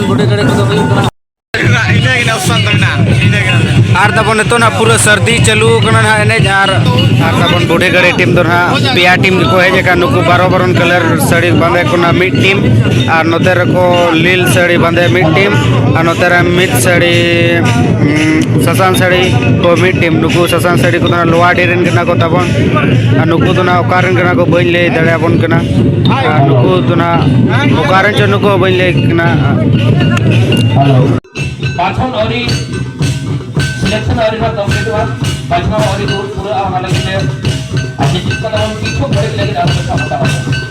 ᱛᱟᱵᱚᱱ ᱵᱩᱰᱷᱤ ᱜᱟᱹᱰᱤ ᱠᱚᱫᱚ ᱦᱩᱭᱩᱜ ᱠᱟᱱᱟ आर तबन नितो ना पूरा सर्दी चालू कना ना एने आर तबन बुढ़े गड़े टीम दो ना पेया टीम को हेज का नुकु 12 कलर साड़ी बांधे को ना मिड टीम और नोते रको लील साड़ी बांधे मिड टीम और नोते रे मिड साड़ी ससान साड़ी को मिड टीम नुकु ससान साड़ी को ना लोआ डेरन कना को तबन और नुकु तो ना ओकारन कना को बइन ले दड़े बन कना नुकु तो ना ओकारन च नुकु बइन ले कना पाछन और सिलेक्शन और कंप्लीट हुआ पाछन और दूर पूरा हमारे लिए अच्छी चीज का नाम किसको बड़े लगे आप बता